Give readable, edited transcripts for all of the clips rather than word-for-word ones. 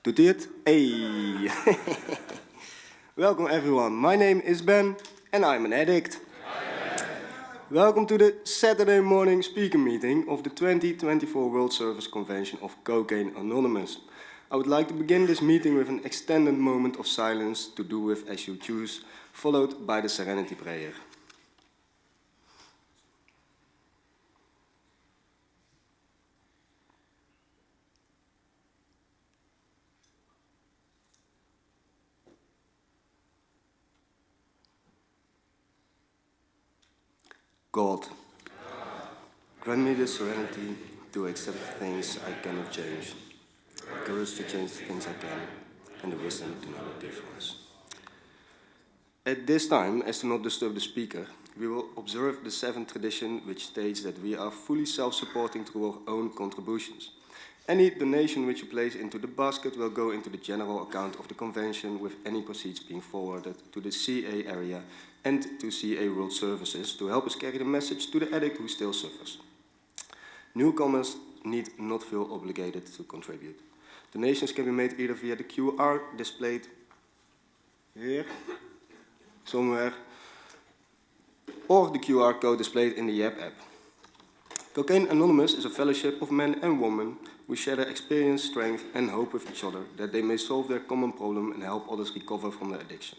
Doet hij het? Hey! Welcome everyone, my name is Ben and I'm an addict. Welcome to the Saturday morning speaker meeting of the 2024 World Service Convention of Cocaine Anonymous. I would like to begin this meeting with an extended moment of silence to do with as you choose, followed by the Serenity Prayer. God, grant me the serenity to accept things I cannot change, the courage to change things I can, and the wisdom to know the difference. At this time, as to not disturb the speaker, we will observe the seventh tradition, which states that we are fully self-supporting through our own contributions. Any donation which you place into the basket will go into the general account of the convention, with any proceeds being forwarded to the CA area and to CA World Services to help us carry the message to the addict who still suffers. Newcomers need not feel obligated to contribute. Donations can be made either via the QR displayed here, somewhere, or the QR code displayed in the Yap app. Cocaine Anonymous is a fellowship of men and women who share their experience, strength and hope with each other, that they may solve their common problem and help others recover from their addiction.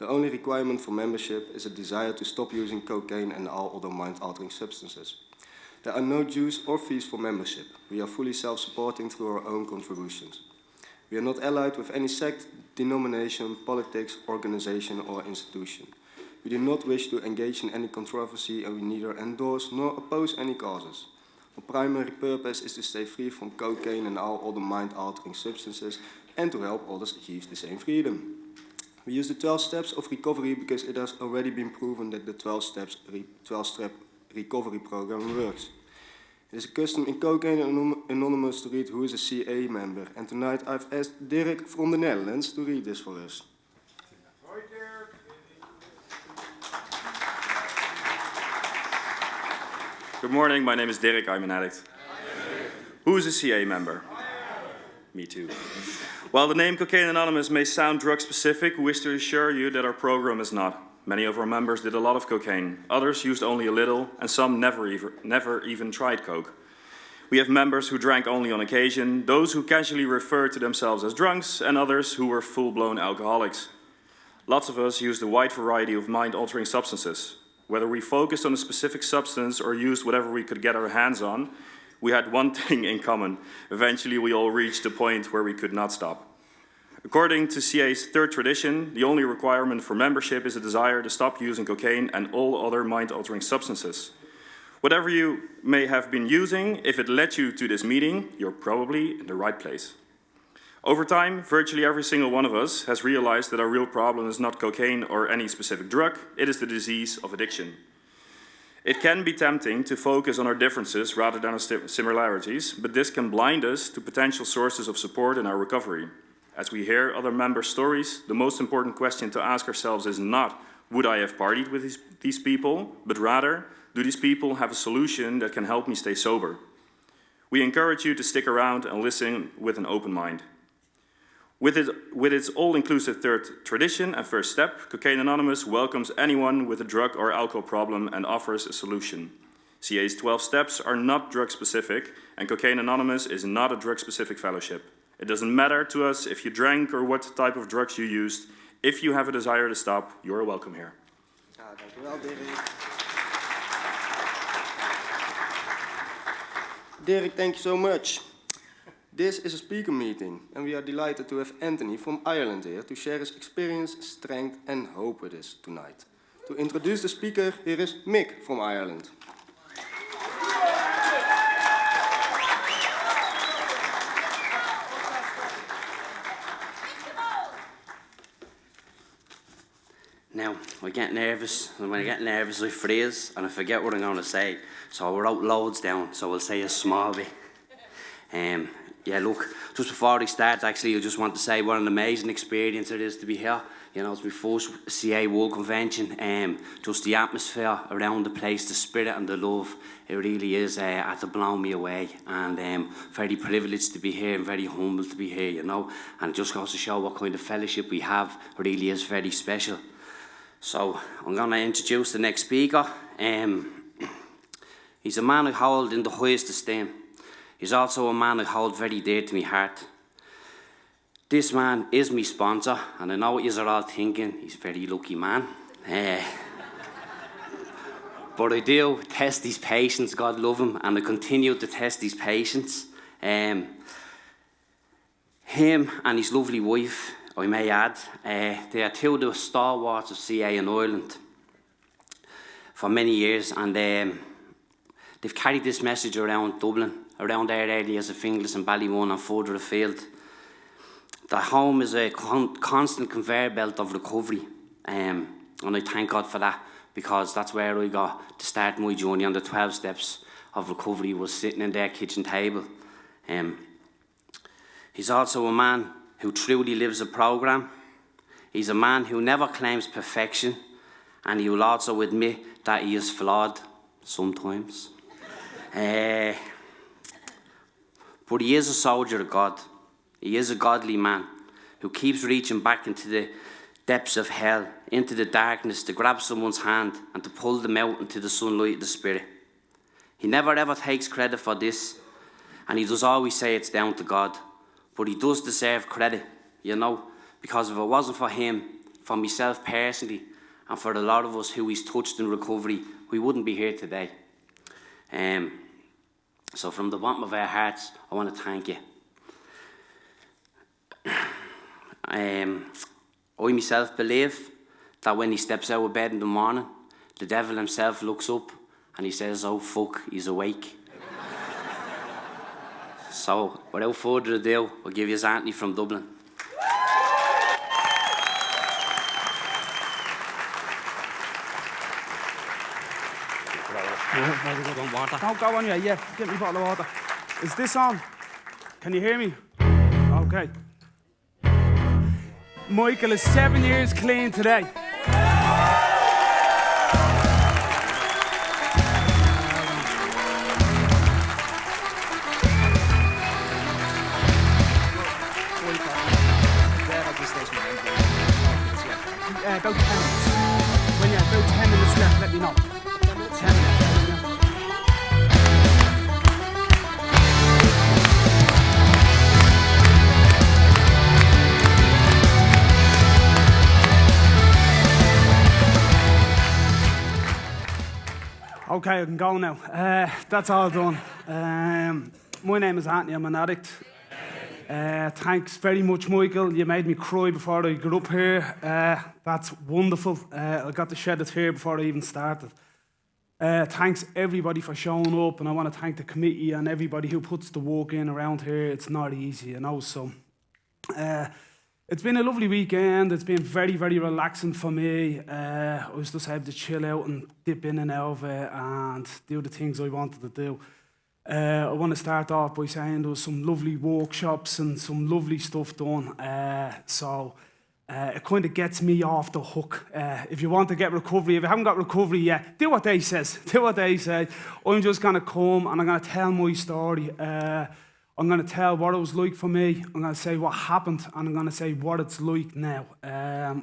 The only requirement for membership is a desire to stop using cocaine and all other mind-altering substances. There are no dues or fees for membership. We are fully self-supporting through our own contributions. We are not allied with any sect, denomination, politics, organization or institution. We do not wish to engage in any controversy and we neither endorse nor oppose any causes. Our primary purpose is to stay free from cocaine and all other mind-altering substances and to help others achieve the same freedom. We use the 12 steps of recovery because it has already been proven that the 12-step recovery program works. It is a custom in Cocaine Anonymous to read who is a CA member, and tonight I've asked Dirk from the Netherlands to read this for us. Good morning, my name is Dirk, I'm an addict. Who is a CA member? Me too. While the name Cocaine Anonymous may sound drug-specific, we wish to assure you that our program is not. Many of our members did a lot of cocaine, others used only a little, and some never even tried coke. We have members who drank only on occasion, those who casually referred to themselves as drunks, and others who were full-blown alcoholics. Lots of us used a wide variety of mind-altering substances. Whether we focused on a specific substance or used whatever we could get our hands on, we had one thing in common. Eventually, we all reached a point where we could not stop. According to CA's third tradition, the only requirement for membership is a desire to stop using cocaine and all other mind-altering substances. Whatever you may have been using, if it led you to this meeting, you're probably in the right place. Over time, virtually every single one of us has realized that our real problem is not cocaine or any specific drug, it is the disease of addiction. It can be tempting to focus on our differences rather than our similarities, but this can blind us to potential sources of support in our recovery. As we hear other members' stories, the most important question to ask ourselves is not, would I have partied with these people, but rather, do these people have a solution that can help me stay sober? We encourage you to stick around and listen with an open mind. With its all-inclusive third tradition and first step, Cocaine Anonymous welcomes anyone with a drug or alcohol problem and offers a solution. CA's 12 steps are not drug-specific, and Cocaine Anonymous is not a drug-specific fellowship. It doesn't matter to us if you drank or what type of drugs you used. If you have a desire to stop, you're welcome here. Dankjewel, Dirk. Dirk, thank you so much. This is a speaker meeting, and we are delighted to have Anthony from Ireland here to share his experience, strength and hope with us tonight. To introduce the speaker, here is Mick from Ireland. Now, I get nervous, and when I get nervous I freeze and I forget what I'm going to say, so I wrote loads down, so I'll say a small bit. Yeah, look, just before I start, actually, I just want to say what an amazing experience it is to be here. You know, it's my first CA World Convention. Just the atmosphere around the place, the spirit and the love, it really is had to blow me away. And very privileged to be here and very humble to be here, you know. And it just goes to show what kind of fellowship we have. It really is very special. So I'm going to introduce the next speaker. He's a man I hold in the highest esteem. He's also a man I hold very dear to my heart. This man is my sponsor, and I know what you're all thinking. He's a very lucky man. But I do test his patience, God love him, and I continue to test his patience. Him and his lovely wife, I may add, they are two of the stalwarts of CA in Ireland for many years, and they've carried this message around Dublin, around our areas of Finglas and Ballymun and further afield. The home is a constant conveyor belt of recovery, and I thank God for that, because that's where I got to start my journey on the 12 steps of recovery, was sitting in their kitchen table. He's also a man who truly lives a programme. He's a man who never claims perfection, and he will also admit that he is flawed sometimes. But he is a soldier of God. He is a godly man who keeps reaching back into the depths of hell, into the darkness, to grab someone's hand and to pull them out into the sunlight of the Spirit. He never ever takes credit for this, and he does always say it's down to God. But he does deserve credit, you know, because if it wasn't for him, for myself personally, and for a lot of us who he's touched in recovery, we wouldn't be here today. So from the bottom of our hearts, I want to thank you. I myself believe that when he steps out of bed in the morning, the devil himself looks up and he says, "Oh fuck, he's awake." So without further ado, I'll give you Anthony from Dublin. Don't go on yet. Yeah, get me a bottle of water. Is this on? Can you hear me? Okay. Michael is 7 years clean today. About 10 minutes. When you're about 10 minutes left, let me know. 10 minutes. Okay, I can go now. That's all done. My name is Anthony, I'm an addict. Thanks very much, Michael. You made me cry before I got up here. That's wonderful. I got to shed a tear before I even started. Thanks everybody for showing up, and I want to thank the committee and everybody who puts the work in around here. It's not easy, you know. So it's been a lovely weekend. It's been very, very relaxing for me. I was just able to chill out and dip in and out of it and do the things I wanted to do. I want to start off by saying there was some lovely workshops and some lovely stuff done. So it kind of gets me off the hook. If you want to get recovery, if you haven't got recovery yet, do what they says. Do what they say. I'm just going to come and I'm going to tell my story. I'm going to tell what it was like for me. I'm going to say what happened, and I'm going to say what it's like now. I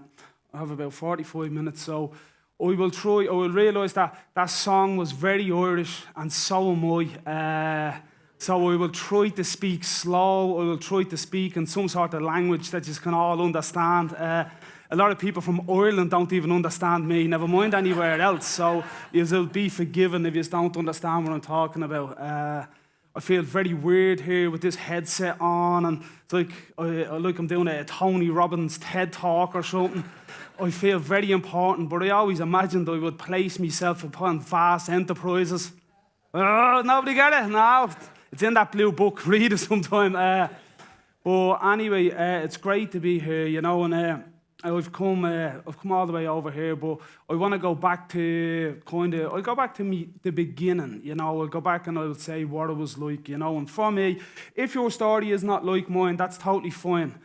have about 45 minutes, so I will realise that that song was very Irish, and so am I. So I will try to speak slow. I will try to speak in some sort of language that you can all understand. A lot of people from Ireland don't even understand me, never mind anywhere else. So you'll be forgiven if you don't understand what I'm talking about. I feel very weird here with this headset on, and it's like I'm doing a Tony Robbins TED Talk or something. I feel very important, but I always imagined I would place myself upon vast enterprises. Oh, nobody get it? No, it's in that blue book. Read it sometime. But anyway, it's great to be here, you know, and I've come all the way over here, but I want to go back to the beginning, you know. I'll go back and I'll say what it was like, you know. And for me, if your story is not like mine, that's totally fine.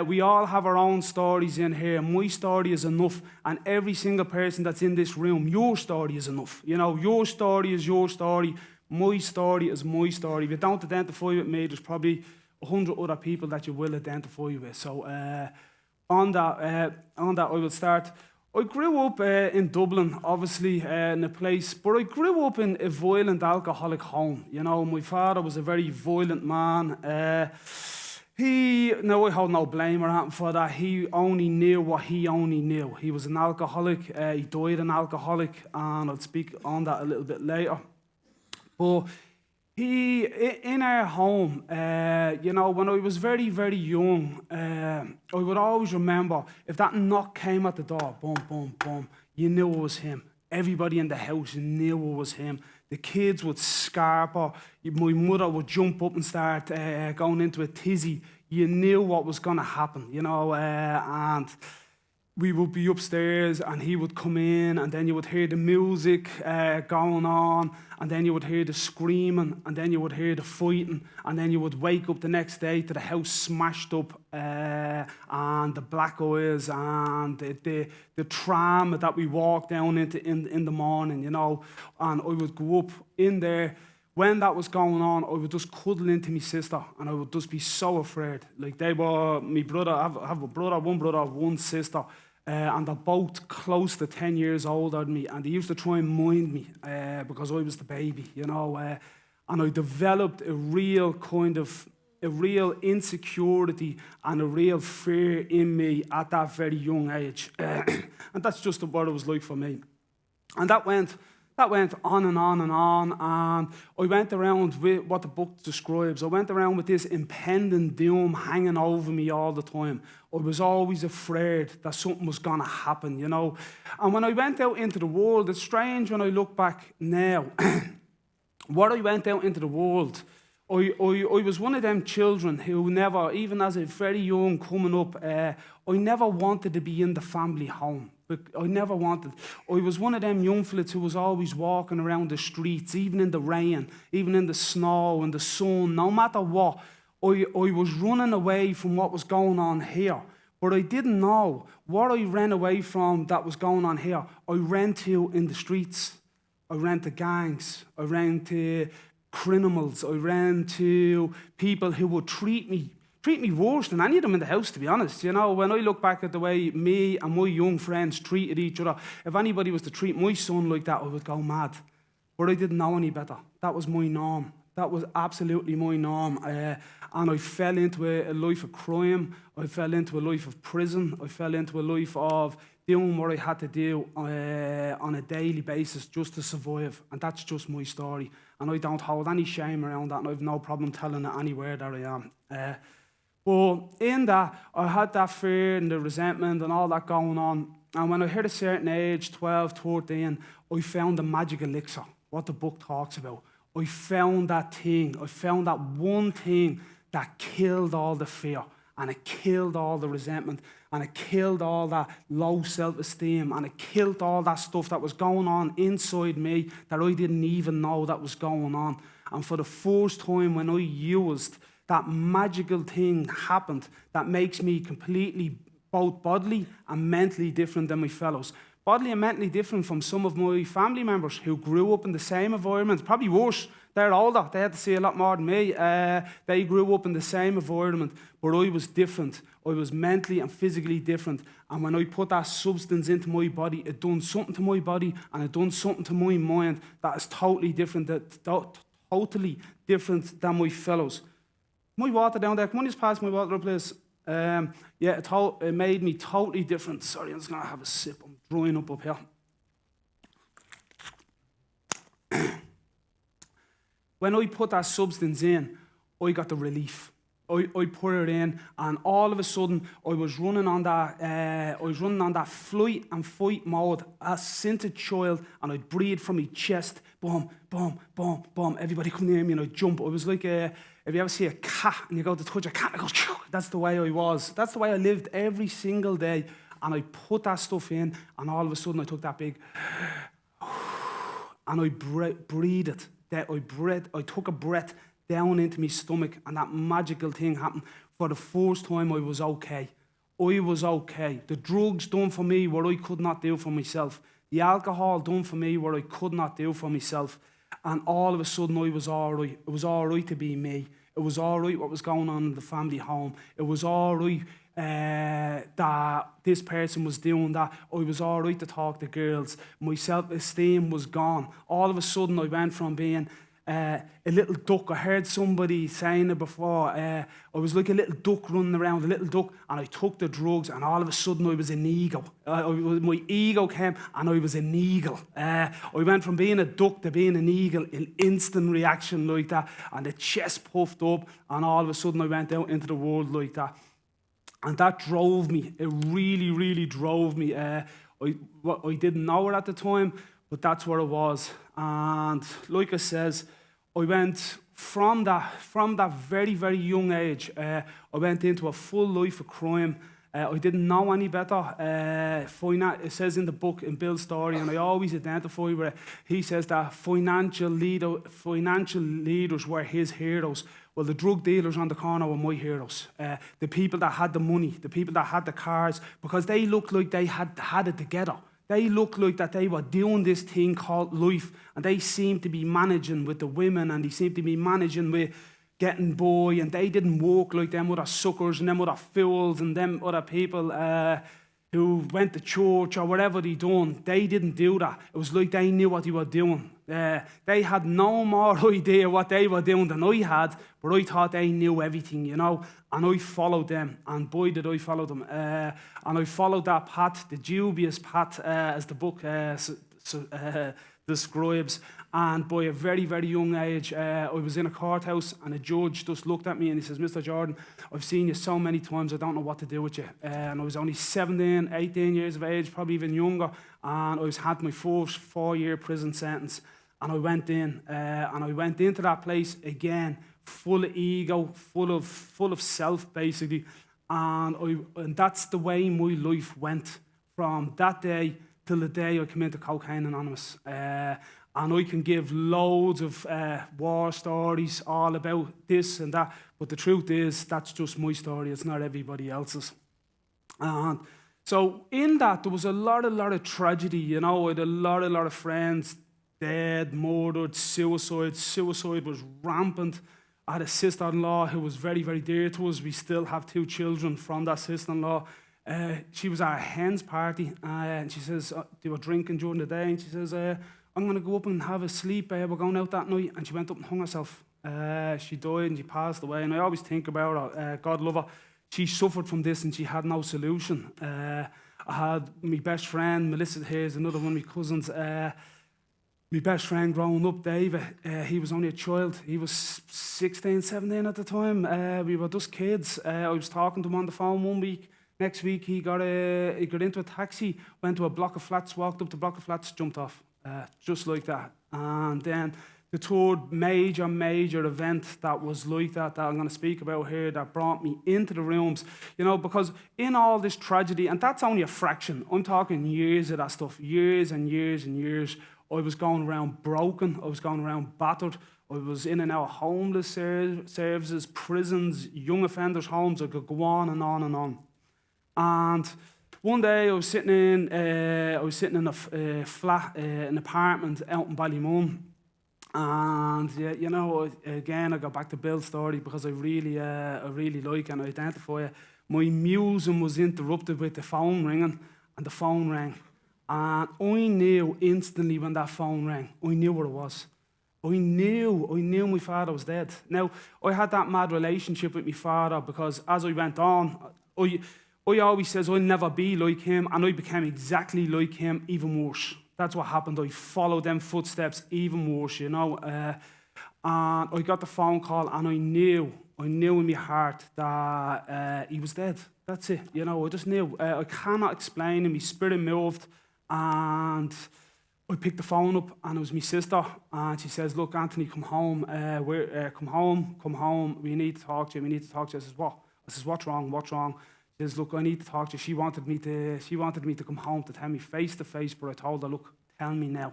We all have our own stories in here. My story is enough, and every single person that's in this room, your story is enough. You know, your story is your story. My story is my story. If you don't identify with me, there's probably 100 other people that you will identify with. So on that, I will start. I grew up in Dublin, obviously, in a place, but I grew up in a violent alcoholic home. You know, my father was a very violent man. I hold no blame or anything for that. He only knew what he only knew. He was an alcoholic. He died an alcoholic, and I'll speak on that a little bit later. But in our home, you know, when I was very, very young, I would always remember if that knock came at the door, boom, boom, boom, you knew it was him. Everybody in the house knew it was him. The kids would scarper. My mother would jump up and start going into a tizzy. You knew what was going to happen, you know, and we would be upstairs and he would come in, and then you would hear the music going on, and then you would hear the screaming, and then you would hear the fighting, and then you would wake up the next day to the house smashed up, and the black eyes and the tram that we walked down into in the morning, you know. And I would go up in there. When that was going on, I would just cuddle into my sister, and I would just be so afraid. Like, they were my brother. I have one brother, one sister. And they're both close to 10 years older than me, and they used to try and mind me because I was the baby, you know. And I developed a real insecurity and a real fear in me at that very young age. And that's just what it was like for me. And that went on and on and on, and I went around with what the book describes. I went around with this impending doom hanging over me all the time. I was always afraid that something was going to happen, you know. And when I went out into the world, it's strange when I look back now. What I went out into the world, I was one of them children who never, even as a very young coming up, I never wanted to be in the family home. I never wanted. I was one of them young fellas who was always walking around the streets, even in the rain, even in the snow and the sun, no matter what. I was running away from what was going on here. But I didn't know what I ran away from that was going on here. I ran to in the streets. I ran to gangs. I ran to criminals. I ran to people who would treat me worse than any of them in the house, to be honest. You know, when I look back at the way me and my young friends treated each other, if anybody was to treat my son like that, I would go mad. But I didn't know any better. That was my norm. That was absolutely my norm. And I fell into a life of crime. I fell into a life of prison. I fell into a life of doing what I had to do on a daily basis just to survive. And that's just my story. And I don't hold any shame around that, and I have no problem telling it anywhere that I am. But in that, I had that fear and the resentment and all that going on. And when I hit a certain age, 12, 13, I found the magic elixir, what the book talks about. I found that thing. I found that one thing that killed all the fear, and it killed all the resentment, and it killed all that low self-esteem, and it killed all that stuff that was going on inside me that I didn't even know that was going on. And for the first time when I used that magical thing happened that makes me completely both bodily and mentally different than my fellows. Bodily and mentally different from some of my family members who grew up in the same environment, probably worse. They're older, they had to see a lot more than me. They grew up in the same environment, but I was different. I was mentally and physically different. And when I put that substance into my body, it done something to my body and it done something to my mind that is totally different, totally different than my fellows. My water down there, come on, just pass my water up, please. It made me totally different. Sorry, I'm just going to have a sip. I'm drying up here. When I put that substance in, I got the relief. I put it in, and all of a sudden, I was running on that flight and fight mode as since a child, and I'd breathe from my chest, boom, boom, boom, boom. Everybody come near me, and I'd jump. I was like if you ever see a cat and you go to touch a cat, it goes, Phew. That's the way I was. That's the way I lived every single day. and I put that stuff in, and all of a sudden I took that big, and I breathed it. I took a breath down into my stomach, and that magical thing happened. For the first time, I was okay. I was okay. The drugs done for me what I could not do for myself. The alcohol done for me what I could not do for myself. And all of a sudden, I was all right. It was all right to be me. It was all right what was going on in the family home. It was all right that this person was doing that. I was all right to talk to girls. My self-esteem was gone. All of a sudden, I went from being a little duck. I heard somebody saying it before. I was like a little duck running around, a little duck, and I took the drugs, and all of a sudden I was an eagle. My ego came, and I was an eagle. I went from being a duck to being an eagle in instant reaction like that, and the chest puffed up, and all of a sudden I went out into the world like that. And that drove me. It really, really drove me. I didn't know it at the time, but that's what it was. And like I says, I went from that very, very young age, I went into a full life of crime. I didn't know any better. It says in the book, in Bill's story, and I always identify with it, he says that financial leaders were his heroes. Well, the drug dealers on the corner were my heroes. The people that had the money, the people that had the cars, because they looked like they had it together. They looked like that they were doing this thing called life, and they seemed to be managing with the women, and they seemed to be managing with getting boy, and they didn't walk like them other suckers and them other fools and them other people who went to church or whatever they done. They didn't do that. It was like they knew what they were doing. They had no more idea what they were doing than I had, but I thought they knew everything, you know, and I followed them, and boy did I follow them. And I followed that path, the dubious path, as the book describes. And by a very, very young age, I was in a courthouse, and a judge just looked at me and he says, "Mr. Jordan, I've seen you so many times, I don't know what to do with you." And I was only 17, 18 years of age, probably even younger, and I had my first 4-year prison sentence. And I went in, and I went into that place again, full of ego, full of self, basically. And that's the way my life went from that day till the day I came into Cocaine Anonymous. And I can give loads of war stories all about this and that, but the truth is, that's just my story. It's not everybody else's. And so in that, there was a lot of tragedy. You know, I had a lot of friends dead, murdered, suicide. Suicide was rampant. I had a sister-in-law who was very, very dear to us. We still have 2 children from that sister-in-law. She was at a hen's party, and she says, they were drinking during the day, and she says, "I'm going to go up and have a sleep. We're going out that night." And she went up and hung herself. She died and she passed away. And I always think about her. God love her. She suffered from this and she had no solution. I had my best friend, Melissa here is another one of my cousins. My best friend growing up, David, he was only a child. He was 16, 17 at the time. We were just kids. I was talking to him on the phone one week. Next week, he got into a taxi, went to a block of flats, walked up the block of flats, jumped off. Just like that. And then the third major event that was like that I'm going to speak about here, that brought me into the rooms, you know, because in all this tragedy, and that's only a fraction, I'm talking years of that stuff, years and years and years. I was going around broken, I was going around battered, I was in and out of homeless services, prisons, young offenders' homes. I could go on and on and on. And one day I was sitting in a flat, an apartment out in Ballymun, and you know, again I got back to Bill's story because I really like and identify it. My musing was interrupted with the phone ringing, and the phone rang, and I knew instantly when that phone rang. I knew what it was. I knew my father was dead. Now I had that mad relationship with my father because as I went on, I always says I'll never be like him, and I became exactly like him, even worse. That's what happened. I followed them footsteps even worse, you know. And I got the phone call, and I knew in my heart that he was dead. That's it, you know. I just knew. I cannot explain it. My spirit moved, and I picked the phone up, and it was my sister, and she says, "Look, Anthony, come home. Come home. We need to talk to you. I says, "What?" I says, "What's wrong? What's wrong?" She says, look, I need to talk to you. She wanted me to come home to tell me face to face, but I told her, look, tell me now.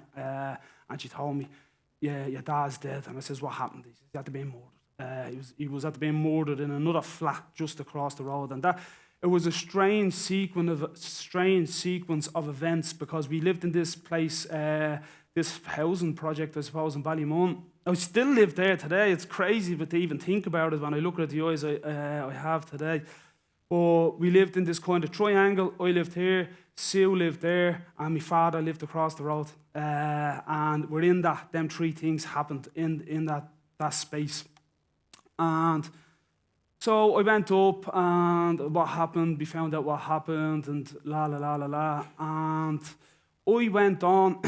And she told me, yeah, your dad's dead. And I says, what happened? He says, he had to be murdered. He was at being murdered in another flat just across the road. And it was a strange sequence of events, because we lived in this place, this housing project, I suppose, in Ballymun. I still live there today. It's crazy, but to even think about it when I look at the eyes I have today. But we lived in this kind of triangle. I lived here, Sue lived there, and my father lived across the road. And within that, them three things happened in that space. And so I went up, and what happened, we found out what happened, and la la la la la. And I went on,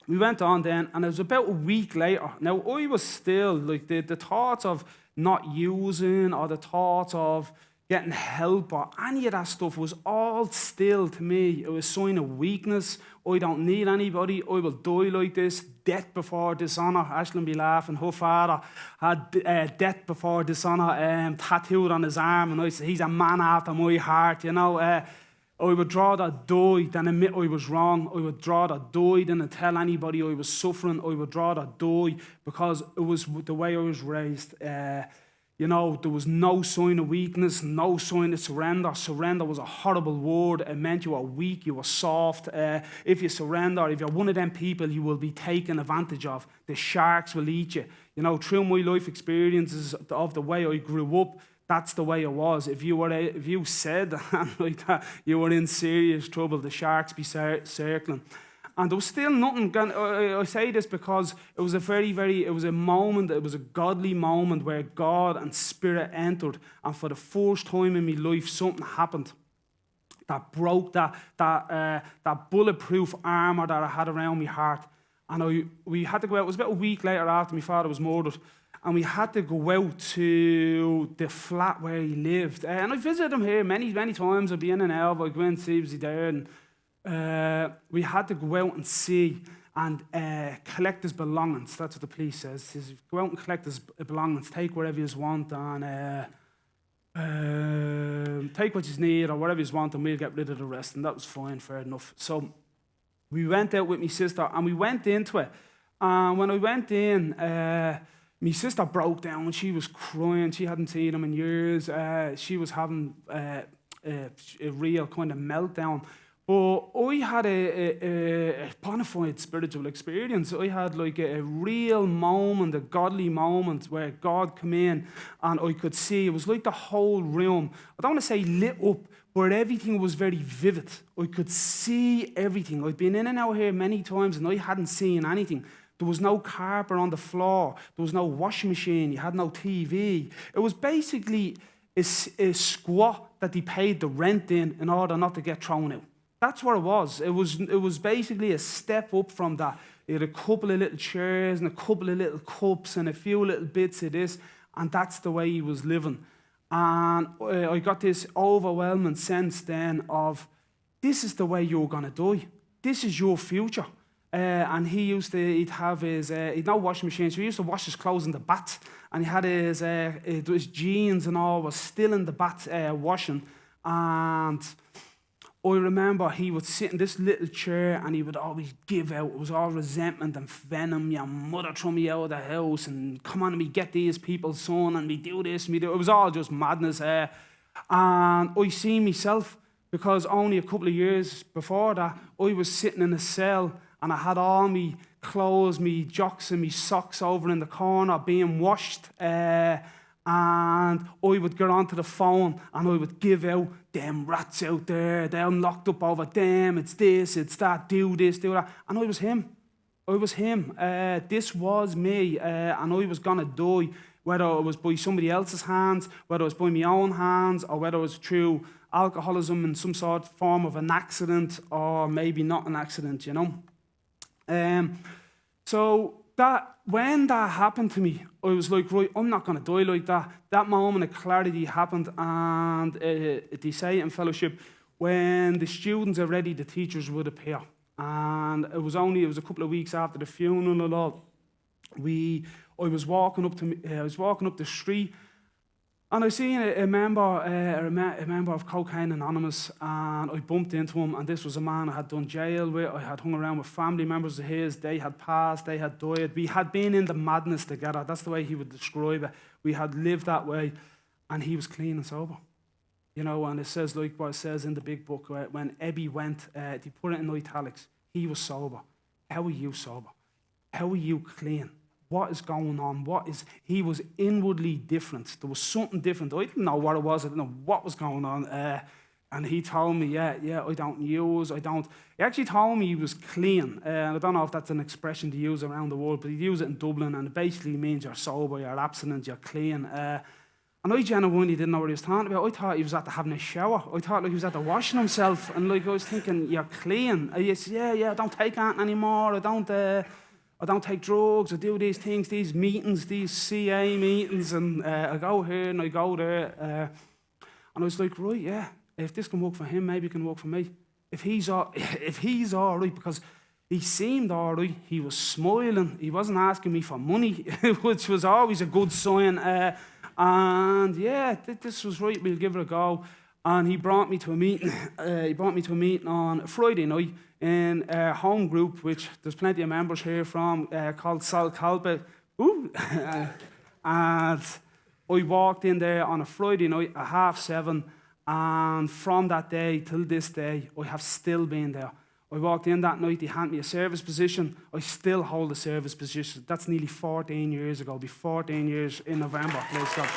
we went on then, and it was about a week later. Now, I was still, like, the thoughts of not using, or the thoughts of getting help, or any of that stuff was all still to me. It was a sign of weakness. I don't need anybody. I will die like this. Death before dishonour. Ashlyn be laughing. Her father had death before dishonour tattooed on his arm, and I said, he's a man after my heart, you know. I would rather die than admit I was wrong. I would rather die than tell anybody I was suffering. I would rather die, because it was the way I was raised. You know, there was no sign of weakness, no sign of surrender. Surrender was a horrible word. It meant you were weak, you were soft. If you surrender, if you're one of them people, you will be taken advantage of. The sharks will eat you. You know, through my life experiences of the way I grew up, that's the way it was. If you said like that, you were in serious trouble. The sharks be circling. And there was still nothing. I say this because it was a moment, it was a godly moment where God and Spirit entered. And for the first time in my life, something happened that broke that bulletproof armor that I had around my heart. And we had to go out. It was about a week later after my father was murdered. And we had to go out to the flat where he lived. And I visited him here many, many times. I'd be in and out. I'd go and see, was he there? And we had to go out and see and collect his belongings. That's what the police says. He says, go out and collect his belongings, take whatever you want, and take what you need or whatever you want, and we'll get rid of the rest. And that was fine, fair enough. So we went out with my sister, and we went into it. And when I went in, my sister broke down and she was crying. She hadn't seen him in years. She was having a real kind of meltdown. But I had a bona fide spiritual experience. I had like a real moment, a godly moment where God came in and I could see. It was like the whole room, I don't want to say lit up, but everything was very vivid. I could see everything. I'd been in and out here many times and I hadn't seen anything. There was no carpet on the floor. There was no washing machine. You had no TV. It was basically a squat that they paid the rent in order not to get thrown out. That's what it was. It was basically a step up from that. It had a couple of little chairs and a couple of little cups and a few little bits of this, and that's the way he was living. And I got this overwhelming sense then of, this is the way you're going to die. This is your future. And he'd have he'd no washing machine, so he used to wash his clothes in the bath. And he had his jeans and all was still in the bath washing. And I remember he would sit in this little chair and he would always give out. It was all resentment and venom. Your mother threw me out of the house and come on, we get these people, son, and we do this, and we do. It was all just madness. And I see myself, because only a couple of years before that, I was sitting in a cell and I had all my clothes, my jocks and my socks over in the corner being washed. And I would get onto the phone and I would give out, them rats out there, they're locked up over them, it's this, it's that, do this, do that. And I was him. This was me, and I was going to die, whether it was by somebody else's hands, whether it was by my own hands, or whether it was through alcoholism in some sort of form of an accident, or maybe not an accident, you know. So that when that happened to me, I was like, right, I'm not going to die like that. That moment of clarity happened, and they say in fellowship, when the students are ready, the teachers would appear. And it was a couple of weeks after the funeral and all. I was walking up the street, And I seen a member of Cocaine Anonymous, and I bumped into him, and this was a man I had done jail with. I had hung around with family members of his. They had passed, they had died. We had been in the madness together. That's the way he would describe it. We had lived that way, and he was clean and sober. You know, and it says, like what it says in the big book, when Ebby went, they put it in italics, he was sober. How are you sober? How are you clean? What is going on? He was inwardly different. There was something different. I didn't know what it was. I didn't know what was going on. And he told me, I don't use, I don't. He actually told me he was clean. I don't know if that's an expression to use around the world, but he used it in Dublin, and it basically means you're sober, you're abstinent, you're clean. And I genuinely didn't know what he was talking about. I thought he was after having a shower. I thought like he was after washing himself. And like I was thinking, you're clean. I said, I don't take that anymore. I don't take drugs. I do these things, these meetings, these CA meetings, and I go here and I go there. And I was like, right, yeah. If this can work for him, maybe it can work for me. If he's all right, because he seemed all right. He was smiling. He wasn't asking me for money, which was always a good sign. And yeah, this was right. We'll give it a go. And he brought me to a meeting. On a Friday night in a home group, which there's plenty of members here from, called Sal Calpe. And I walked in there on a Friday night at 7:30. And from that day till this day, I have still been there. I walked in that night, they handed me a service position. I still hold a service position. That's nearly 14 years ago. It'll be 14 years in November. Praise God.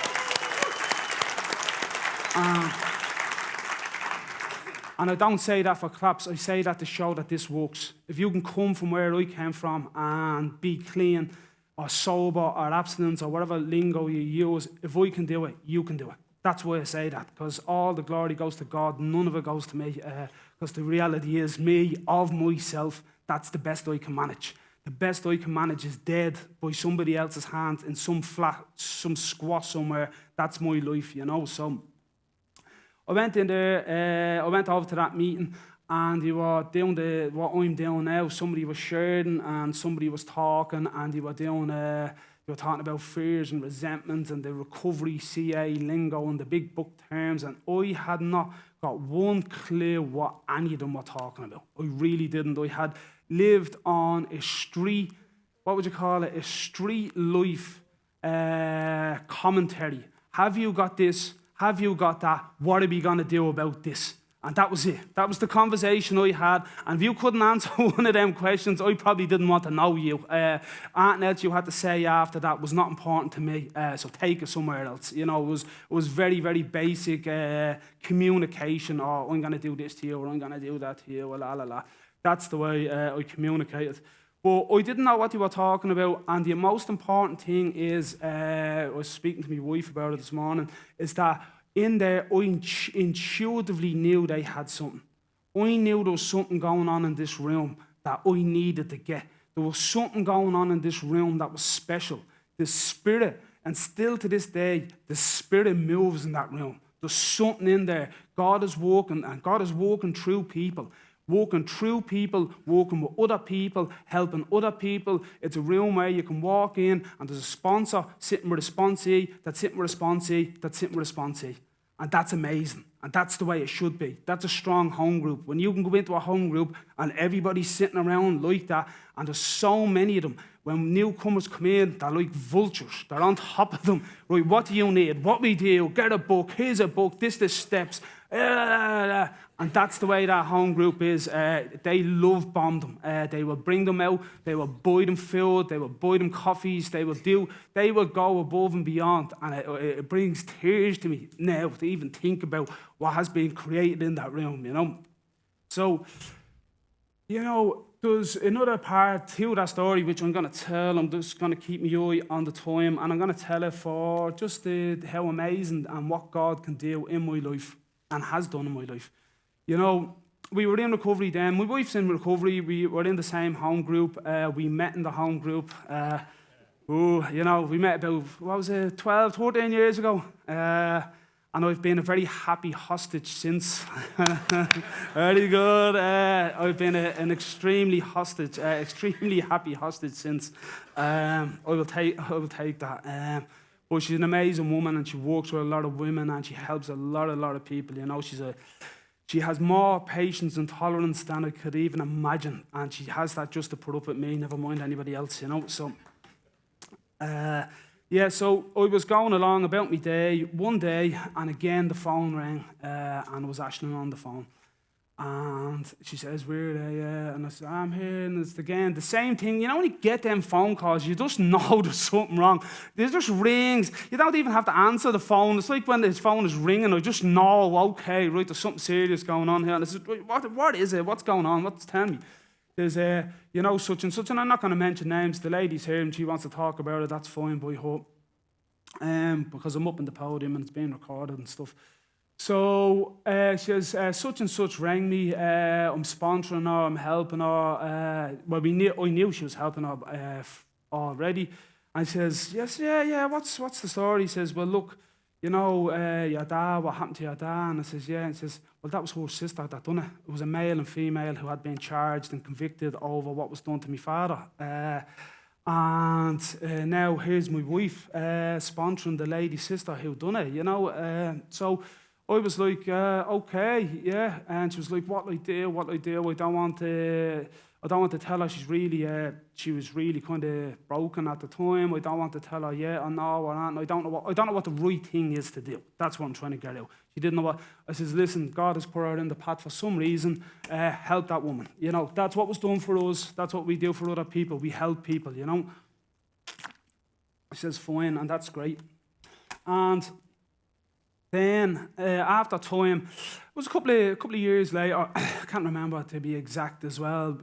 And I don't say that for claps. I say that to show that this works. If you can come from where I came from and be clean or sober or abstinence or whatever lingo you use, if I can do it, you can do it. That's why I say that, because all the glory goes to God. None of it goes to me, because the reality is me, of myself, that's the best I can manage. The best I can manage is dead by somebody else's hands in some flat, some squat somewhere. That's my life, you know. So I went in there, I went over to that meeting, and they were doing what I'm doing now. Somebody was sharing, and somebody was talking, and they were doing... They were talking about fears and resentments and the recovery CA lingo and the big book terms, and I had not got one clue what any of them were talking about. I really didn't. I had lived on a street, what would you call it, a street life commentary. Have you got this? Have you got that? What are we going to do about this? And that was it. That was the conversation I had. And if you couldn't answer one of them questions, I probably didn't want to know you. Anything else you had to say after that was not important to me. So take it somewhere else. You know, it was very, very basic communication. Oh, I'm going to do this to you, or I'm going to do that to you, or la, la, la. That's the way I communicated. But I didn't know what they were talking about. And the most important thing is, I was speaking to my wife about it this morning, is that in there, I intuitively knew they had something. I knew there was something going on in this room that I needed to get. There was something going on in this room that was special. The Spirit, and still to this day, the Spirit moves in that room. There's something in there. God is working, and God is working through people. Working with other people, helping other people. It's a room where you can walk in and there's a sponsor sitting with a sponsee, that's sitting with a sponsee, that's sitting with a sponsee. And that's amazing. And that's the way it should be. That's a strong home group. When you can go into a home group and everybody's sitting around like that, and there's so many of them, when newcomers come in, they're like vultures. They're on top of them. Right, what do you need? What we do? Get a book. Here's a book. This the steps. And that's the way that home group is. They love bomb them. They will bring them out. They will buy them food. They will buy them coffees. They will go above and beyond. And it brings tears to me now to even think about what has been created in that room, you know. So, you know, there's another part to that story which I'm going to tell. I'm just going to keep my eye on the time, and I'm going to tell it for just how amazing and what God can do in my life and has done in my life. You know, we were in recovery then. My wife's in recovery. We were in the same home group. We met in the home group. You know, we met about, 12, 13 years ago. And I've been a very happy hostage since. Very good. I've been an extremely happy hostage since. I will take that. But she's an amazing woman, and she works with a lot of women, and she helps a lot of people. You know, she has more patience and tolerance than I could even imagine, and she has that just to put up with me, never mind anybody else, you know. So, yeah, so I was going along about my day one day, and again the phone rang, and it was Ashlyn on the phone. And she says, where are they? And I said, I'm here. And it's again the same thing. You know, when you get them phone calls, you just know there's something wrong. There's just rings. You don't even have to answer the phone. It's like when his phone is ringing, I just know, okay, right, there's something serious going on here. And I said, what is it? What's going on? What's telling me? There's, you know, such and such. And I'm not going to mention names. The lady's here and she wants to talk about it. That's fine, by her. Because I'm up in the podium and it's being recorded and stuff. So she says, such and such rang me, I'm sponsoring her, I'm helping her. Well, I knew she was helping her already. And she says, yes, yeah, what's the story? He says, well, look, you know, your dad, what happened to your dad? And I says, yeah. And he says, well, that was her sister that done it. It was a male and female who had been charged and convicted over what was done to my father. And now here's my wife sponsoring the lady's sister who done it, you know. So I was like, okay, yeah. And she was like, what I do? I don't want to tell her she was really kind of broken at the time. I don't want to tell her yeah or no or not. I don't know what the right thing is to do. That's what I'm trying to get out. She didn't know what. I says, listen, God has put her in the path for some reason. Help that woman. You know, that's what was done for us. That's what we do for other people. We help people, you know. She says, fine, and that's great. And then after time, it was a couple of years later, I can't remember to be exact as well,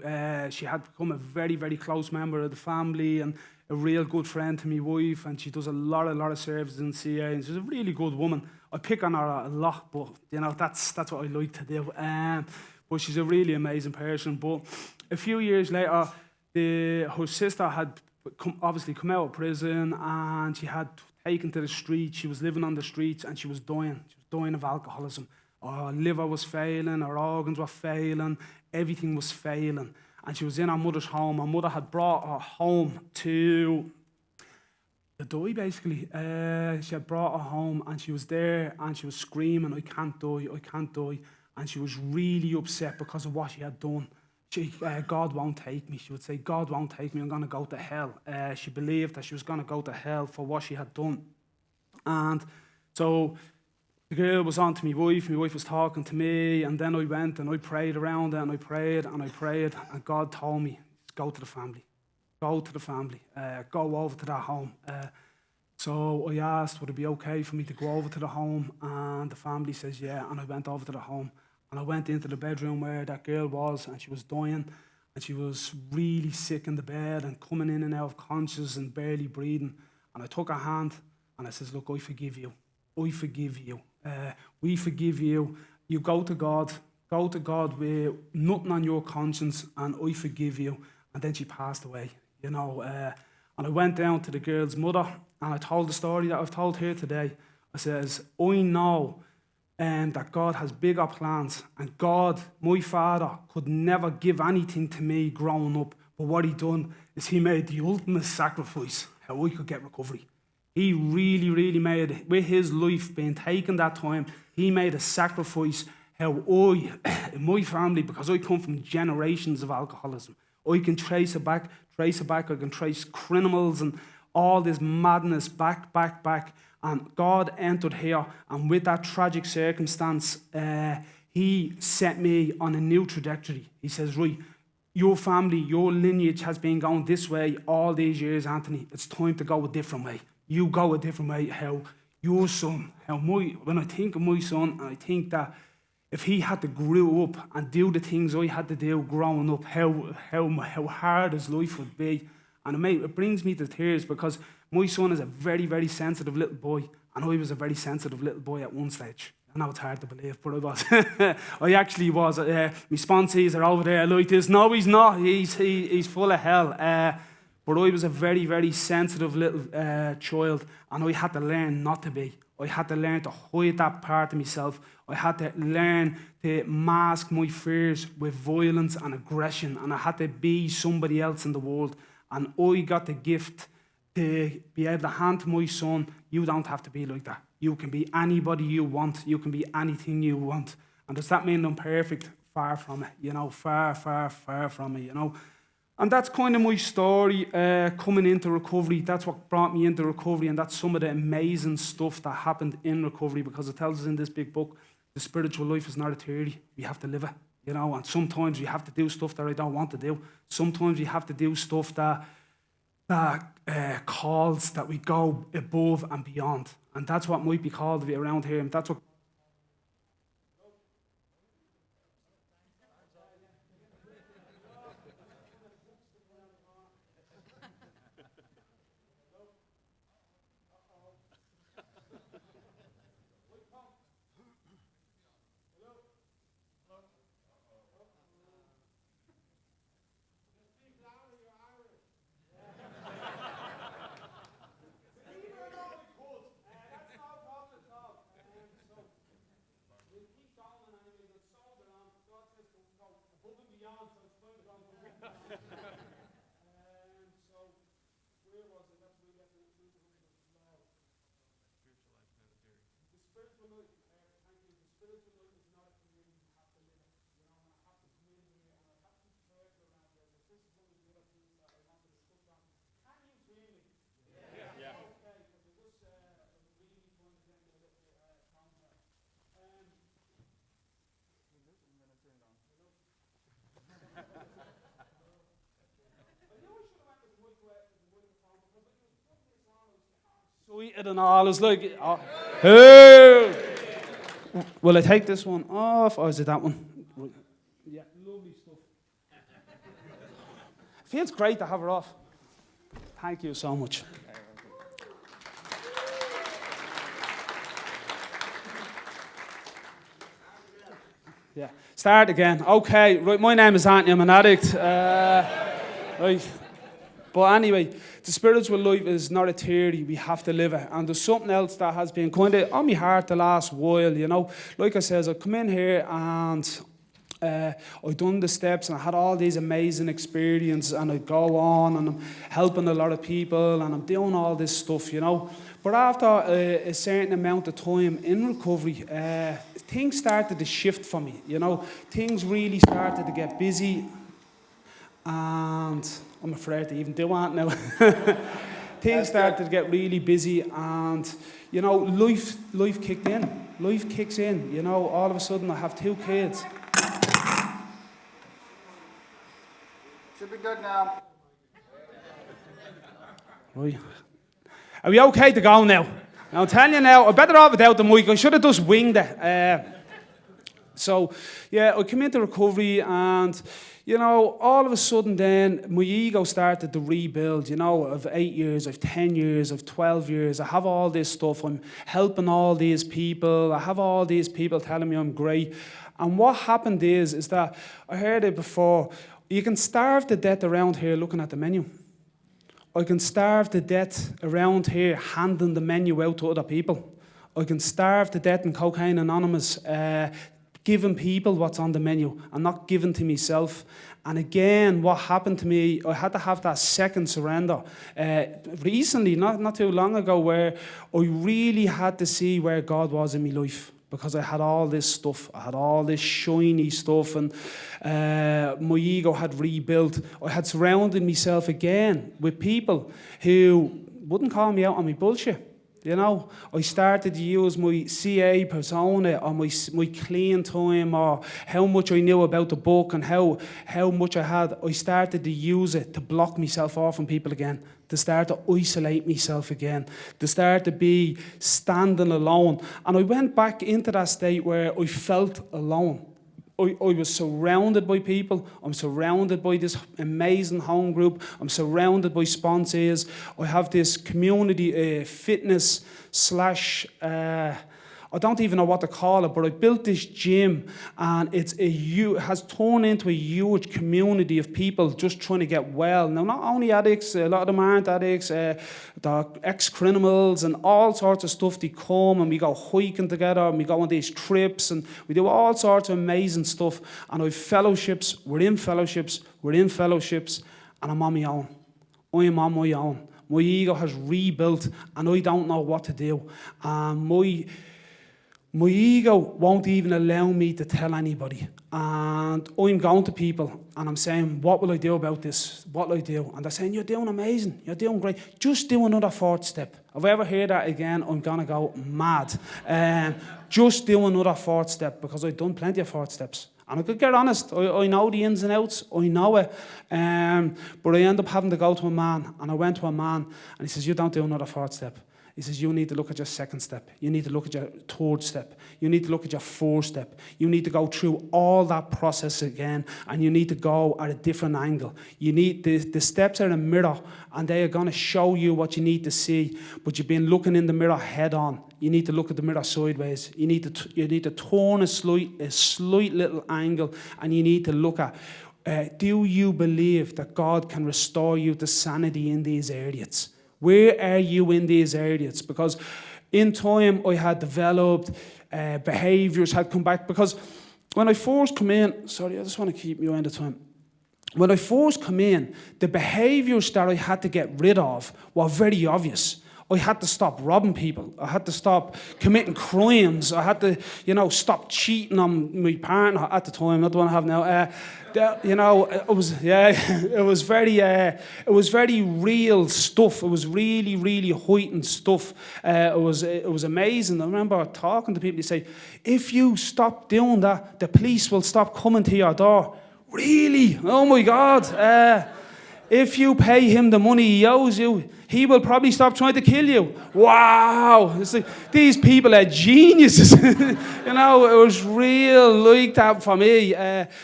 she had become a very, very close member of the family and a real good friend to my wife, and she does a lot of services in CA, and she's a really good woman. I pick on her a lot, but you know, that's what I like to do. But she's a really amazing person. But a few years later, her sister had obviously come out of prison, and she had taken to the streets. She was living on the streets and she was dying. She was dying of alcoholism. Her liver was failing, her organs were failing, everything was failing. And she was in her mother's home. Her mother had brought her home to die, basically. She had brought her home and she was there and she was screaming, I can't die. And she was really upset because of what she had done. God won't take me. She would say, God won't take me, I'm going to go to hell. She believed that she was going to go to hell for what she had done. And so the girl was on to my wife was talking to me, and then I went and I prayed around it, and I prayed, and God told me, go to the family. Go over to that home. So I asked, would it be okay for me to go over to the home? And the family says, yeah, and I went over to the home. And I went into the bedroom where that girl was, and she was dying, and she was really sick in the bed and coming in and out of conscious and barely breathing. And I took her hand, and I says, look, I forgive you. We forgive you. You go to God with nothing on your conscience, and I forgive you. And then she passed away, you know. And I went down to the girl's mother, and I told the story that I've told here today. I says, I know that God has bigger plans, and God, my father, could never give anything to me growing up, but what he done is he made the ultimate sacrifice how I could get recovery. He really made it. With his life being taken that time, he made a sacrifice how I, in my family, because I come from generations of alcoholism, I can trace it back, I can trace criminals and all this madness back. And God entered here, and with that tragic circumstance, he set me on a new trajectory. He says, right, your family, your lineage has been going this way all these years, Anthony. It's time to go a different way. You go a different way. How your son, when I think of my son, and I think that if he had to grow up and do the things I had to do growing up, how hard his life would be. And it brings me to tears because my son is a very, very sensitive little boy, and I was a very sensitive little boy at one stage. I know it's hard to believe, but I was. I actually was. My sponsees are over there like this. No, he's not. He's full of hell. But I was a very, very sensitive little child, and I had to learn not to be. I had to learn to hide that part of myself. I had to learn to mask my fears with violence and aggression, and I had to be somebody else in the world. And I got the gift to be able to hand to my son, you don't have to be like that. You can be anybody you want. You can be anything you want. And does that mean I'm perfect? Far from it, you know, far, far, far from it, you know. And that's kind of my story coming into recovery. That's what brought me into recovery, and that's some of the amazing stuff that happened in recovery, because it tells us in this big book, the spiritual life is not a theory. We have to live it, you know, and sometimes we have to do stuff that I don't want to do. Sometimes we have to do stuff that calls that we go above and beyond. And that's what might be called around here, and that's what sweeter than all. It's like, hey! Will I take this one off, or is it that one? Yeah, lovely stuff. Feels great to have her off. Thank you so much. Yeah, start again. Okay, right, my name is Anthony, I'm an addict. Right. But anyway, the spiritual life is not a theory, we have to live it. And there's something else that has been kind of on my heart the last while, you know. Like I said, I come in here and I've done the steps and I had all these amazing experiences, and I go on and I'm helping a lot of people and I'm doing all this stuff, you know. But after a certain amount of time in recovery, things started to shift for me, you know. Things really started to get busy, and I'm afraid to even do that now. Things started to get really busy, and, you know, life kicked in. Life kicks in, you know. All of a sudden I have 2 kids. Should be good now. Right. Are we okay to go now? Now, I'm telling you now, I'm better off without the mic. I should have just winged it. So, yeah, I came into recovery, and, you know, all of a sudden then, my ego started to rebuild. You know, I've 8 years, I've 10 years, I've 12 years. I have all this stuff. I'm helping all these people. I have all these people telling me I'm great. And what happened is that, I heard it before, you can starve to death around here looking at the menu. I can starve to death around here handing the menu out to other people. I can starve to death in Cocaine Anonymous, giving people what's on the menu and not giving to myself. And again, what happened to me, I had to have that second surrender recently, not too long ago, where I really had to see where God was in my life. Because I had all this stuff, I had all this shiny stuff, and my ego had rebuilt. I had surrounded myself again with people who wouldn't call me out on my bullshit. You know, I started to use my CA persona, or my clean time, or how much I knew about the book and how much I had. I started to use it to block myself off from people again, to start to isolate myself again, to start to be standing alone. And I went back into that state where I felt alone. I was surrounded by people. I'm surrounded by this amazing home group. I'm surrounded by sponsors. I have this community fitness slash, I don't even know what to call it, but I built this gym, and it has turned into a huge community of people just trying to get well. Now, not only addicts, a lot of them aren't addicts, they're ex-criminals and all sorts of stuff. They come and we go hiking together, and we go on these trips, and we do all sorts of amazing stuff. And I've fellowships, we're in fellowships, and I'm on my own. I am on my own. My ego has rebuilt, and I don't know what to do. And my ego won't even allow me to tell anybody. And I'm going to people and I'm saying, what will I do about this? What will I do? And they're saying, you're doing amazing. You're doing great. Just do another fourth step. If I ever hear that again, I'm going to go mad. Just do another fourth step, because I've done plenty of fourth steps. And I could get honest, I know the ins and outs, I know it. But I end up having to go to a man, and I went to a man, and he says, you don't do another fourth step. He says, you need to look at your second step. You need to look at your third step. You need to look at your fourth step. You need to go through all that process again, and you need to go at a different angle. You need the steps are a mirror, and they are going to show you what you need to see, but you've been looking in the mirror head on. You need to look at the mirror sideways. You need to turn a slight little angle, and you need to look at, do you believe that God can restore you to sanity in these areas? Where are you in these areas? Because in time I had developed behaviours, had come back. Because when I first come in, sorry, I just want to keep you on the time. When I first come in, the behaviours that I had to get rid of were very obvious. I had to stop robbing people. I had to stop committing crimes. I had to, stop cheating on my partner at the time, not the one I have now. It was very real stuff. It was really, really heightened stuff. It was amazing. I remember talking to people. They say, if you stop doing that, the police will stop coming to your door. Really? Oh my God. If you pay him the money he owes you, he will probably stop trying to kill you. Wow. It's like, these people are geniuses. It was real like that for me.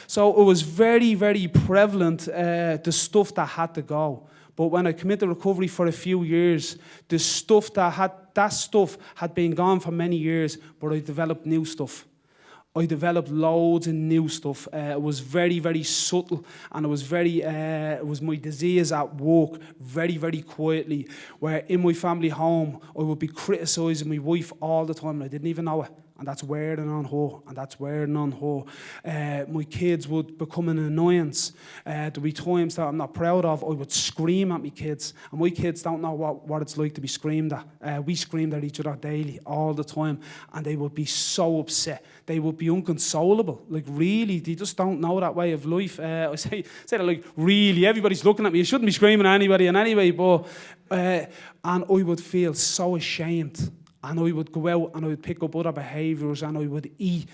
So it was very, very prevalent, the stuff that had to go. But when I came into recovery for a few years, that stuff had been gone for many years, but I developed new stuff. I developed loads of new stuff. It was very, very subtle, and it was my disease at work, very, very quietly, where in my family home, I would be criticising my wife all the time, and I didn't even know it. And that's wearing on her, and that's wearing on her. My kids would become an annoyance. There'd be times that I'm not proud of. I would scream at my kids, and my kids don't know what it's like to be screamed at. We screamed at each other daily, all the time, and they would be so upset. They would be inconsolable. Like, really, they just don't know that way of life. I say that, like, really, everybody's looking at me. You shouldn't be screaming at anybody in any way, but... and I would feel so ashamed. And I would go out and I would pick up other behaviours, and I would eat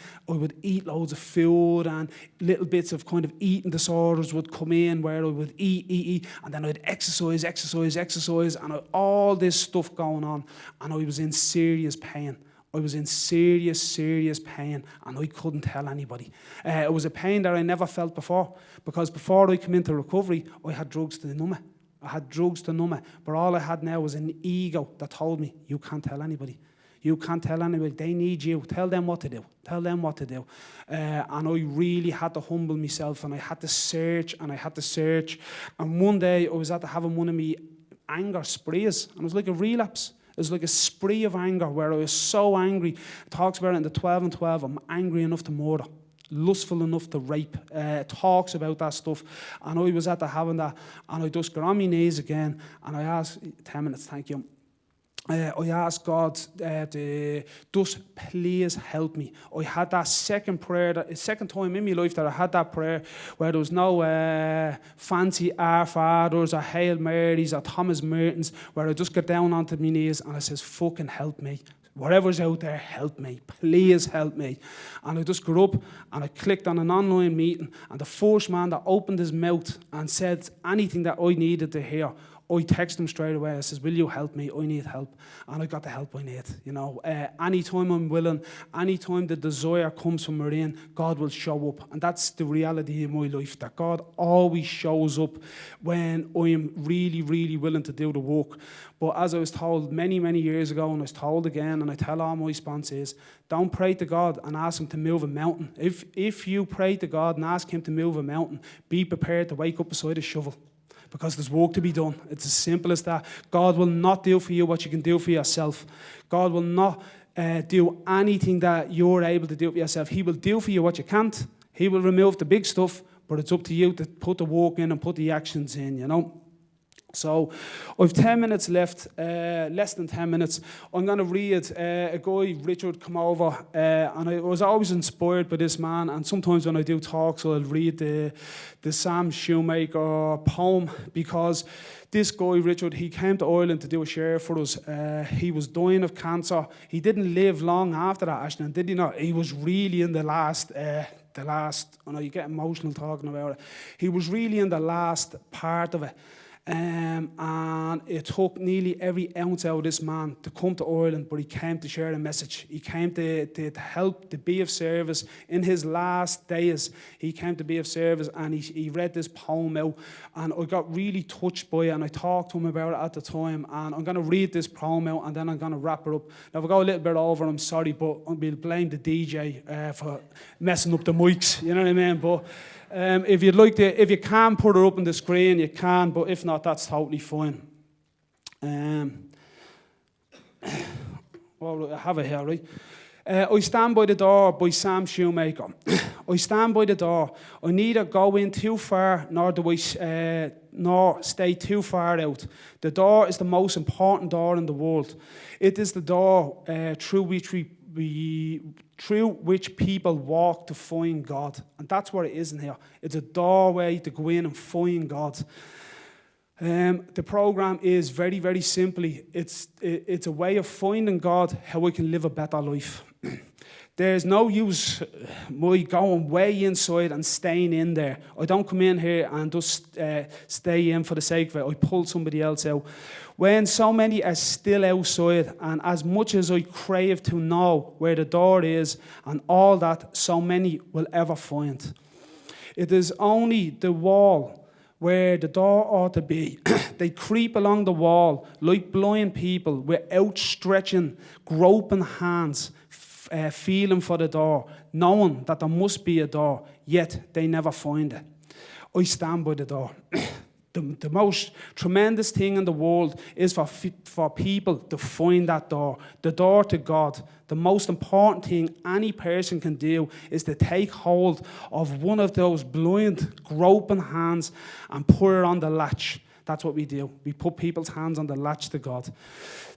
loads of food, and little bits of kind of eating disorders would come in where I would eat, and then I'd exercise, and all this stuff going on, and I was in serious pain. I was in serious pain, and I couldn't tell anybody. It was a pain that I never felt before, because before I came into recovery, I had drugs to numb it. I had drugs to numb it, but all I had now was an ego that told me, you can't tell anybody. You can't tell anybody. They need you. Tell them what to do. Tell them what to do. And I really had to humble myself, and I had to search, And one day I was at having one of my anger sprees, and it was like a relapse. It was like a spree of anger where I was so angry. It talks about it in the 12 and 12. I'm angry enough to murder. Lustful enough to rape. Talks about that stuff. And I was at having that, and I just got on my knees again, and I asked, 10 minutes, thank you. I asked God to just please help me. I had that second prayer, second time in my life that I had that prayer where there was no fancy Our Fathers or Hail Marys or Thomas Mertons, where I just got down onto my knees and I says, fucking help me. Whatever's out there, help me. Please help me. And I just got up and I clicked on an online meeting, and the first man that opened his mouth and said anything that I needed to hear, I texted him straight away. I says, will you help me? I need help. And I got the help I need. Anytime I'm willing, anytime the desire comes from within, God will show up. And that's the reality in my life, that God always shows up when I am really, really willing to do the work. But as I was told many, many years ago, and I was told again, and I tell all my sponsors, don't pray to God and ask him to move a mountain. If you pray to God and ask him to move a mountain, be prepared to wake up beside a shovel. Because there's work to be done. It's as simple as that. God will not do for you what you can do for yourself. God will not do anything that you're able to do for yourself. He will do for you what you can't. He will remove the big stuff, but it's up to you to put the work in and put the actions in, So I've 10 minutes left, less than 10 minutes. I'm going to read a guy, Richard, come over, and I was always inspired by this man, and sometimes when I do talks, I'll read the Sam Shoemaker poem, because this guy, Richard, he came to Ireland to do a share for us. He was dying of cancer. He didn't live long after that, Ashton, did he not? He was really in the last, I know you get emotional talking about it. He was really in the last part of it. And it took nearly every ounce out of this man to come to Ireland, but he came to share a message. He came to help, to be of service. In his last days, he came to be of service, and he read this poem out, and I got really touched by it, and I talked to him about it at the time, and I'm going to read this poem out, and then I'm going to wrap it up. Now, if I go a little bit over, I'm sorry, but we'll blame the DJ for messing up the mics, you know what I mean? But if you'd like to, if you can put it up on the screen, you can, but if not, that's totally fine. Well, I have it here, right? I stand by the door by Sam Shoemaker. I stand by the door. I neither go in too far, nor stay too far out. The door is the most important door in the world. It is the door through which people walk to find God. And that's what it is in here. It's a doorway to go in and find God. The program is very, very simply, it's a way of finding God, how we can live a better life. There's no use my going way inside and staying in there. I don't come in here and just stay in for the sake of it. I pull somebody else out. When so many are still outside, and as much as I crave to know where the door is and all that so many will ever find. It is only the wall where the door ought to be. They creep along the wall like blind people with outstretching, groping hands, feeling for the door, knowing that there must be a door, yet they never find it. I stand by the door. The most tremendous thing in the world is for people to find that door, the door to God. The most important thing any person can do is to take hold of one of those blind, groping hands and put it on the latch. That's what we do. We put people's hands on the latch to God.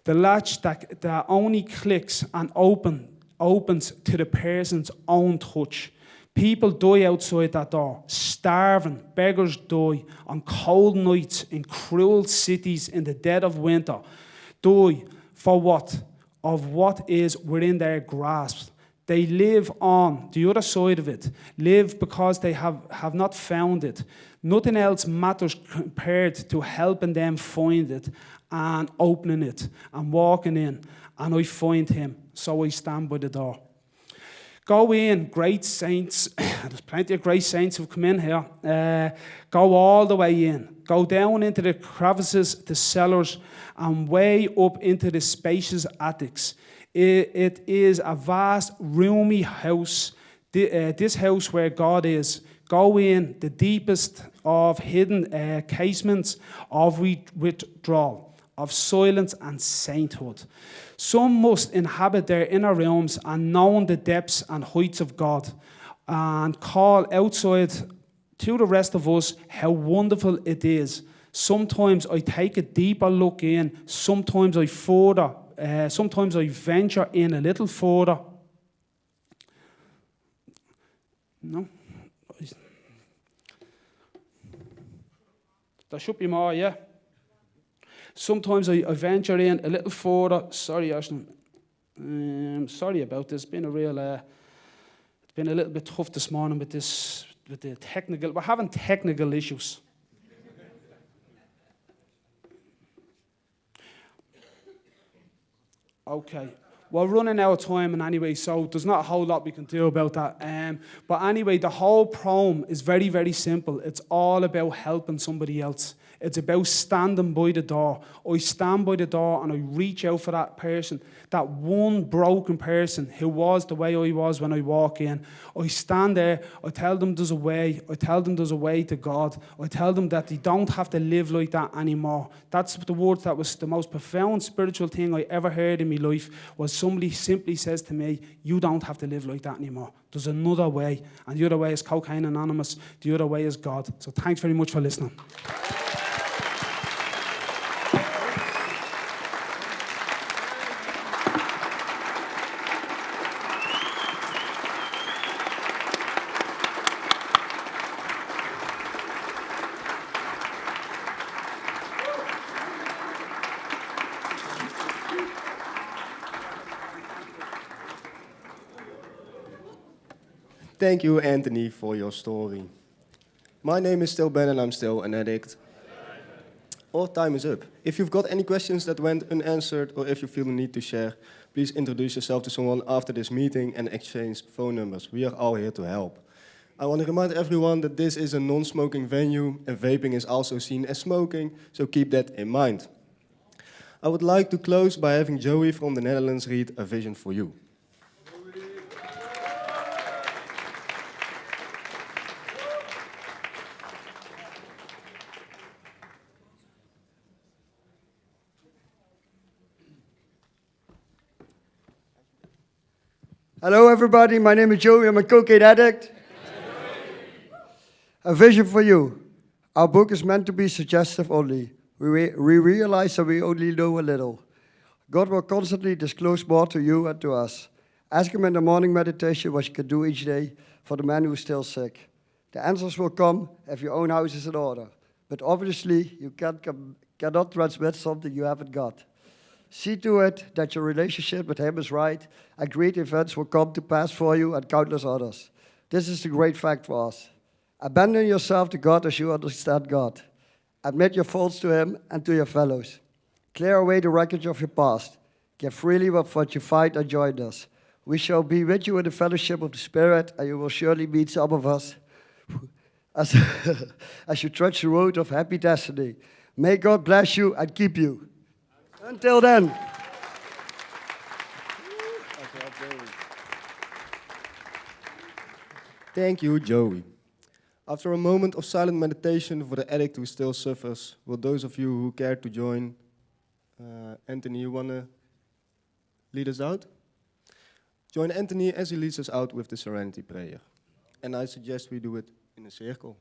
The latch that only clicks and opens to the person's own touch. People die outside that door, starving. Beggars die on cold nights in cruel cities in the dead of winter. Die for what? Of what is within their grasp. They live on the other side of it. Live because they have not found it. Nothing else matters compared to helping them find it and opening it and walking in. And I find him, so I stand by the door. Go in, great saints. There's plenty of great saints who've come in here. Go all the way in. Go down into the crevices, the cellars, and way up into the spacious attics. It is a vast, roomy house. This house where God is. Go in, the deepest of hidden casements of withdrawal, of silence and sainthood. Some must inhabit their inner realms and know the depths and heights of God and call outside to the rest of us how wonderful it is. Sometimes I take a deeper look in. Sometimes I venture in a little further. No? There should be more, yeah? Sometimes I venture in a little further. Sorry, Ashton. Sorry about this. It's been a little bit tough this morning with the technical. We're having technical issues. Okay. We're running out of time, and anyway, so there's not a whole lot we can do about that. But anyway, the whole poem is very, very simple. It's all about helping somebody else. It's about standing by the door. I stand by the door and I reach out for that person, that one broken person who was the way I was when I walk in. I stand there, I tell them there's a way. I tell them there's a way to God. I tell them that they don't have to live like that anymore. That's the word that was the most profound spiritual thing I ever heard in my life, was somebody simply says to me, you don't have to live like that anymore. There's another way. And the other way is Cocaine Anonymous. The other way is God. So thanks very much for listening. Thank you, Anthony, for your story. My name is still Ben and I'm still an addict. Our time is up. If you've got any questions that went unanswered or if you feel the need to share, please introduce yourself to someone after this meeting and exchange phone numbers. We are all here to help. I want to remind everyone that this is a non-smoking venue and vaping is also seen as smoking, so keep that in mind. I would like to close by having Joey from the Netherlands read A Vision for You. Hello, everybody. My name is Joey. I'm a cocaine addict. A vision for you. Our book is meant to be suggestive only. We realize that we only know a little. God will constantly disclose more to you and to us. Ask Him in the morning meditation what you can do each day for the man who is still sick. The answers will come if your own house is in order. But obviously, you cannot transmit something you haven't got. See to it that your relationship with Him is right, and great events will come to pass for you and countless others. This is the great fact for us. Abandon yourself to God as you understand God. Admit your faults to Him and to your fellows. Clear away the wreckage of your past. Give freely of what you find and join us. We shall be with you in the fellowship of the Spirit, and you will surely meet some of us as, as you trudge the road of happy destiny. May God bless you and keep you. Until then. Thank you, Joey. After a moment of silent meditation for the addict who still suffers, will those of you who care to join, Anthony, you want to lead us out? Join Anthony as he leads us out with the Serenity Prayer. And I suggest we do it in a circle.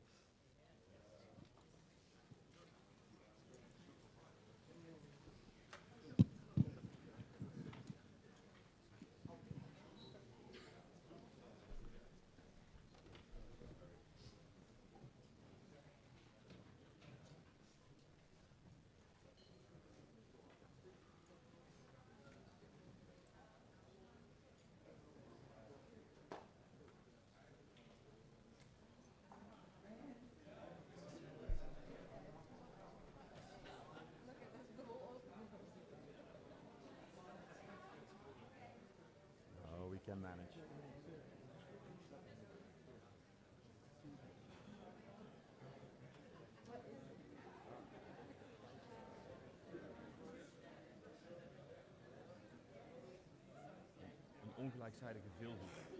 We can manage. Een ongelijkzijdige veelvoet.